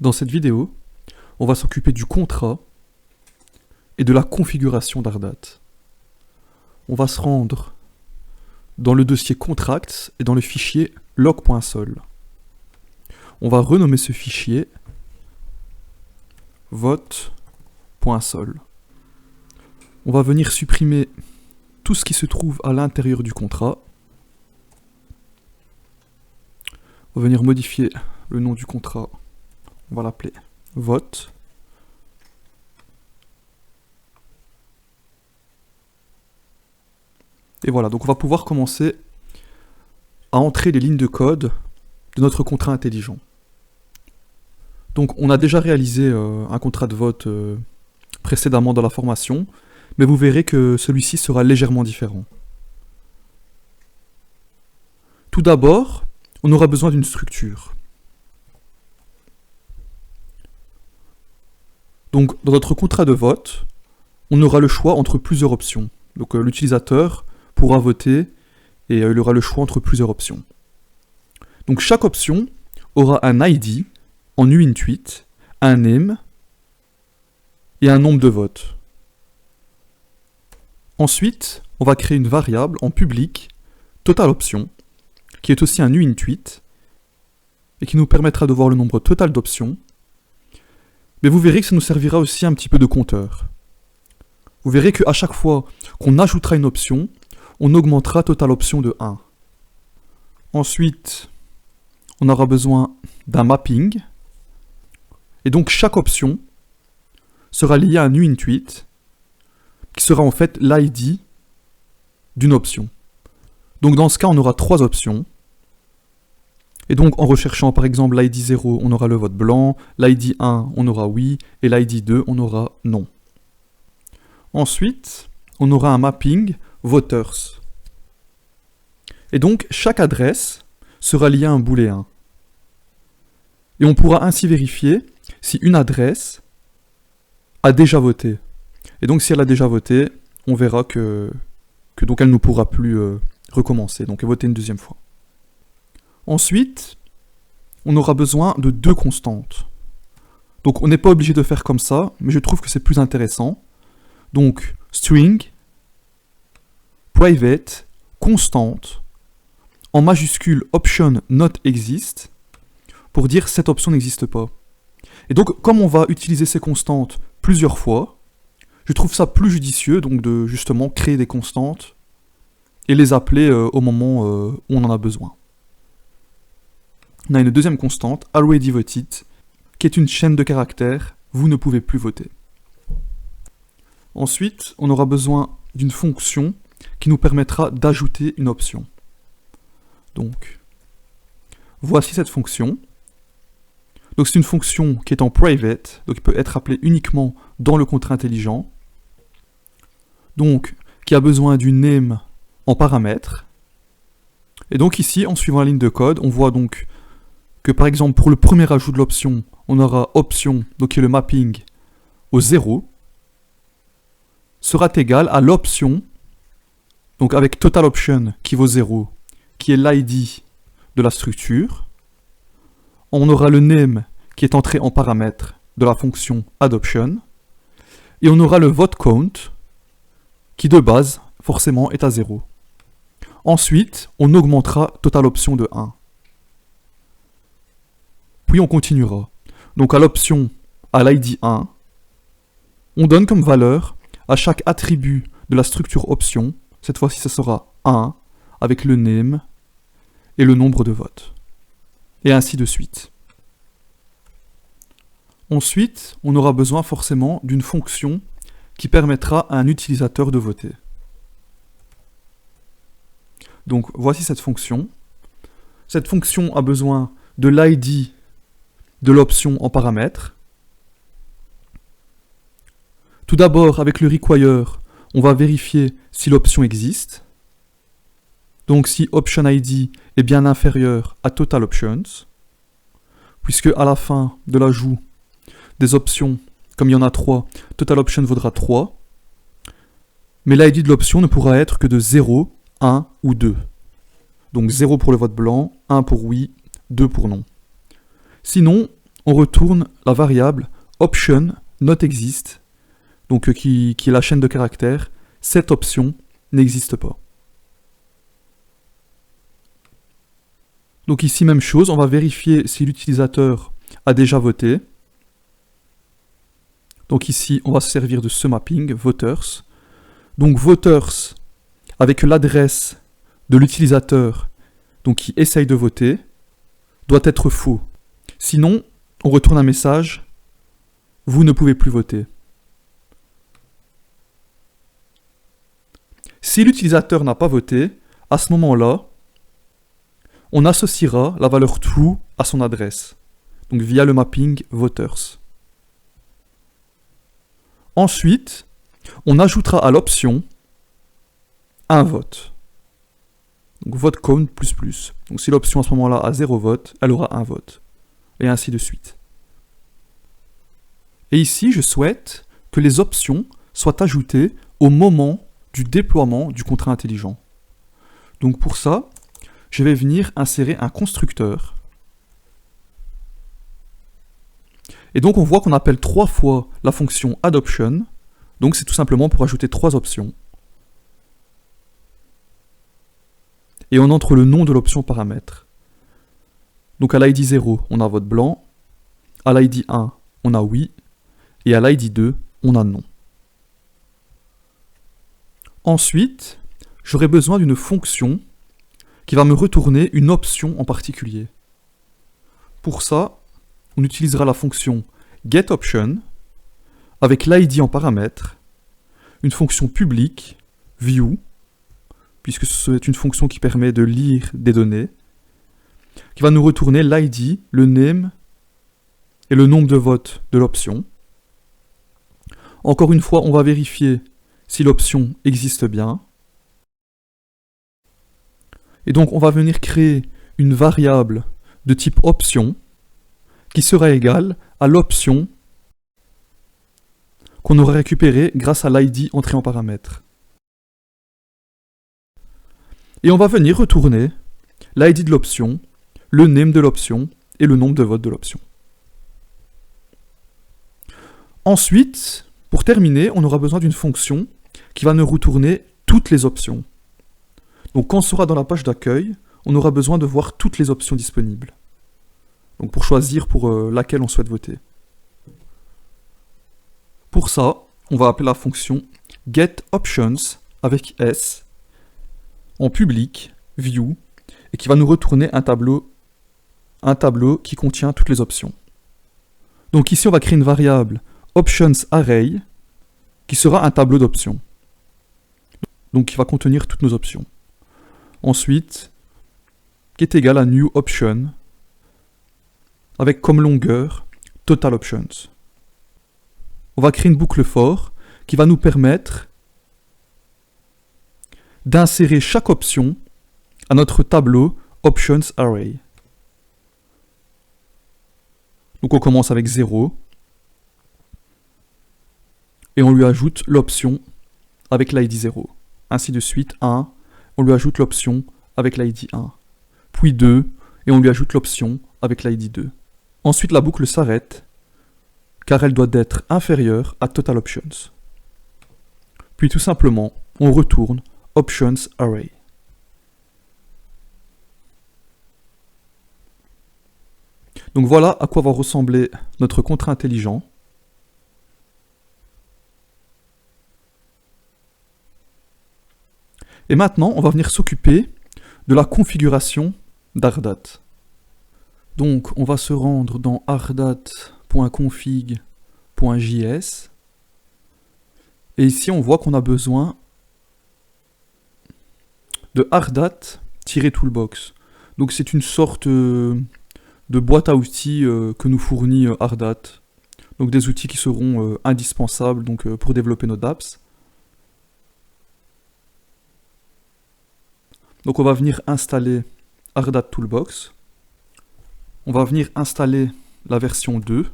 Dans cette vidéo, on va s'occuper du contrat et de la configuration d'Ardate. On va se rendre dans le dossier contracts et dans le fichier log.sol. On va renommer ce fichier vote.sol. On va venir supprimer tout ce qui se trouve à l'intérieur du contrat. On va venir modifier le nom du contrat. On va l'appeler vote. Et voilà, donc on va pouvoir commencer à entrer les lignes de code de notre contrat intelligent. Donc on a déjà réalisé un contrat de vote précédemment dans la formation, mais vous verrez que celui-ci sera légèrement différent. Tout d'abord, on aura besoin d'une structure. Donc dans notre contrat de vote, on aura le choix entre plusieurs options. Donc l'utilisateur pourra voter et il aura le choix entre plusieurs options. Donc chaque option aura un ID en uint8, un name et un nombre de votes. Ensuite, on va créer une variable en public, totalOption, qui est aussi un uint8 et qui nous permettra de voir le nombre total d'options. Mais vous verrez que ça nous servira aussi un petit peu de compteur. Vous verrez qu'à chaque fois qu'on ajoutera une option, on augmentera totalOption de 1. Ensuite, on aura besoin d'un mapping. Et donc chaque option sera liée à un uint8 qui sera en fait l'ID d'une option. Donc dans ce cas, on aura 3 options. Et donc en recherchant par exemple l'ID 0, on aura le vote blanc, l'ID 1, on aura oui, et l'ID 2, on aura non. Ensuite, on aura un mapping voters. Et donc chaque adresse sera liée à un booléen. Et on pourra ainsi vérifier si une adresse a déjà voté. Et donc si elle a déjà voté, on verra que donc elle ne pourra plus recommencer, donc voter une deuxième fois. Ensuite, on aura besoin de 2 constantes. Donc on n'est pas obligé de faire comme ça, mais je trouve que c'est plus intéressant. Donc string, private, constante, en majuscule option not exist, pour dire cette option n'existe pas. Et donc comme on va utiliser ces constantes plusieurs fois, je trouve ça plus judicieux donc de justement créer des constantes et les appeler au moment où on en a besoin. On a une deuxième constante, already voted, qui est une chaîne de caractères, vous ne pouvez plus voter. Ensuite, on aura besoin d'une fonction qui nous permettra d'ajouter une option. Donc, voici cette fonction. Donc c'est une fonction qui est en private, donc qui peut être appelée uniquement dans le contrat intelligent. Donc, qui a besoin d'une name en paramètre. Et donc ici, en suivant la ligne de code, on voit donc que par exemple pour le premier ajout de l'option, on aura option, donc qui est le mapping, au 0, sera égal à l'option, donc avec totalOption qui vaut 0, qui est l'ID de la structure. On aura le name qui est entré en paramètre de la fonction adoption. Et on aura le vote count qui de base forcément est à 0. Ensuite, on augmentera totalOption de 1. Puis on continuera. Donc à l'option, à l'ID 1, on donne comme valeur à chaque attribut de la structure option, cette fois-ci ça sera 1, avec le name et le nombre de votes. Et ainsi de suite. Ensuite, on aura besoin forcément d'une fonction qui permettra à un utilisateur de voter. Donc voici cette fonction. Cette fonction a besoin de l'ID de l'option en paramètre. Tout d'abord, avec le require, on va vérifier si l'option existe. Donc si option ID est bien inférieur à total options, puisque à la fin de l'ajout des options, comme il y en a 3, total option vaudra 3, mais l'ID de l'option ne pourra être que de 0, 1 ou 2. Donc 0 pour le vote blanc, 1 pour oui, 2 pour non. Sinon, on retourne la variable option not exist, donc qui est la chaîne de caractères. Cette option n'existe pas. Donc ici, même chose, on va vérifier si l'utilisateur a déjà voté. Donc ici, on va se servir de ce mapping, voters. Donc voters, avec l'adresse de l'utilisateur donc qui essaye de voter, doit être faux. Sinon, on retourne un message, vous ne pouvez plus voter. Si l'utilisateur n'a pas voté, à ce moment-là, on associera la valeur true à son adresse, donc via le mapping voters. Ensuite, on ajoutera à l'option un vote. Donc vote count plus. Donc si l'option à ce moment-là a 0 vote, elle aura un vote. Et ainsi de suite. Et ici, je souhaite que les options soient ajoutées au moment du déploiement du contrat intelligent. Donc pour ça, je vais venir insérer un constructeur. Et donc on voit qu'on appelle 3 fois la fonction addOption. Donc c'est tout simplement pour ajouter 3 options. Et on entre le nom de l'option paramètre. Donc à l'ID 0, on a vote blanc. À l'ID 1, on a oui. Et à l'ID 2, on a non. Ensuite, j'aurai besoin d'une fonction qui va me retourner une option en particulier. Pour ça, on utilisera la fonction getOption avec l'ID en paramètre, une fonction publique, view, puisque c'est une fonction qui permet de lire des données, qui va nous retourner l'ID, le name et le nombre de votes de l'option. Encore une fois, on va vérifier si l'option existe bien. Et donc, on va venir créer une variable de type option qui sera égale à l'option qu'on aura récupérée grâce à l'ID entré en paramètre. Et on va venir retourner l'ID de l'option, le name de l'option et le nombre de votes de l'option. Ensuite, pour terminer, on aura besoin d'une fonction qui va nous retourner toutes les options. Donc quand on sera dans la page d'accueil, on aura besoin de voir toutes les options disponibles. Donc pour choisir pour laquelle on souhaite voter. Pour ça, on va appeler la fonction getOptions avec S en public, view, et qui va nous retourner un tableau qui contient toutes les options. Donc ici, on va créer une variable optionsArray qui sera un tableau d'options. Donc qui va contenir toutes nos options. Ensuite, qui est égal à newOption avec comme longueur totalOptions. On va créer une boucle for qui va nous permettre d'insérer chaque option à notre tableau optionsArray. Donc on commence avec 0 et on lui ajoute l'option avec l'ID 0. Ainsi de suite, 1, on lui ajoute l'option avec l'ID 1. Puis 2, et on lui ajoute l'option avec l'ID 2. Ensuite, la boucle s'arrête, car elle doit être inférieure à totalOptions. Puis tout simplement, on retourne optionsArray. Donc voilà à quoi va ressembler notre contrat intelligent. Et maintenant, on va venir s'occuper de la configuration d'Ardat. Donc, on va se rendre dans ardat.config.js. Et ici, on voit qu'on a besoin de ardat-toolbox. Donc, c'est une sorte de boîte à outils que nous fournit Ardat. Donc, des outils qui seront indispensables donc, pour développer nos dApps. Donc on va venir installer Ardat Toolbox. On va venir installer la version 2.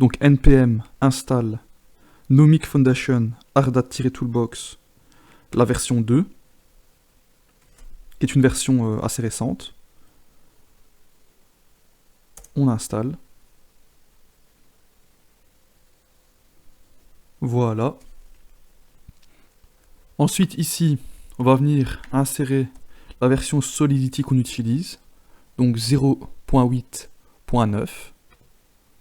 Donc npm install Nomic Foundation Ardat-Toolbox, la version 2, qui est une version assez récente. on installe. Voilà. Ensuite, ici, on va venir insérer la version Solidity qu'on utilise, donc 0.8.9,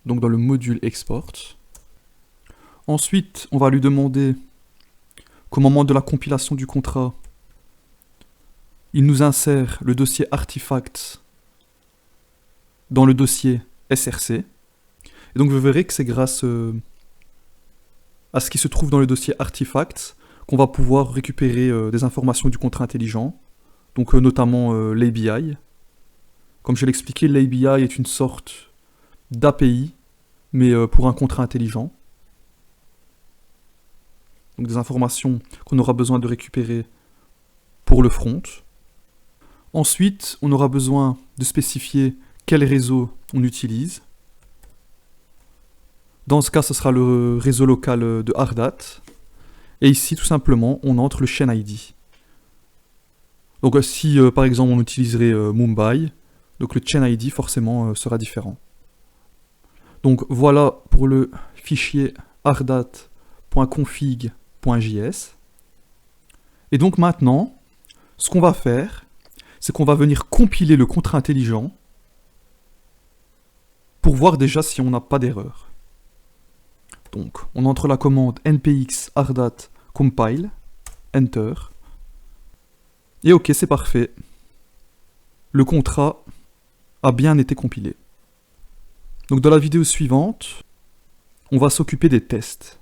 donc dans le module export. Ensuite, on va lui demander qu'au moment de la compilation du contrat, il nous insère le dossier artifacts dans le dossier src. Et donc vous verrez que c'est grâce à ce qui se trouve dans le dossier artifacts qu'on va pouvoir récupérer des informations du contrat intelligent, donc notamment l'ABI. Comme je l'ai expliqué, l'ABI est une sorte d'API, mais pour un contrat intelligent. Donc des informations qu'on aura besoin de récupérer pour le front. Ensuite, on aura besoin de spécifier quel réseau on utilise. Dans ce cas, ce sera le réseau local de Ardat. Et ici, tout simplement, on entre le chain ID. Donc si, par exemple, on utiliserait Mumbai, donc le chain ID, forcément, sera différent. Donc voilà pour le fichier ardat.config.js. Et donc maintenant, ce qu'on va faire, c'est qu'on va venir compiler le contrat intelligent pour voir déjà si on n'a pas d'erreur. Donc, on entre la commande npx ardat compile, enter, et ok, c'est parfait. Le contrat a bien été compilé. Donc dans la vidéo suivante, on va s'occuper des tests.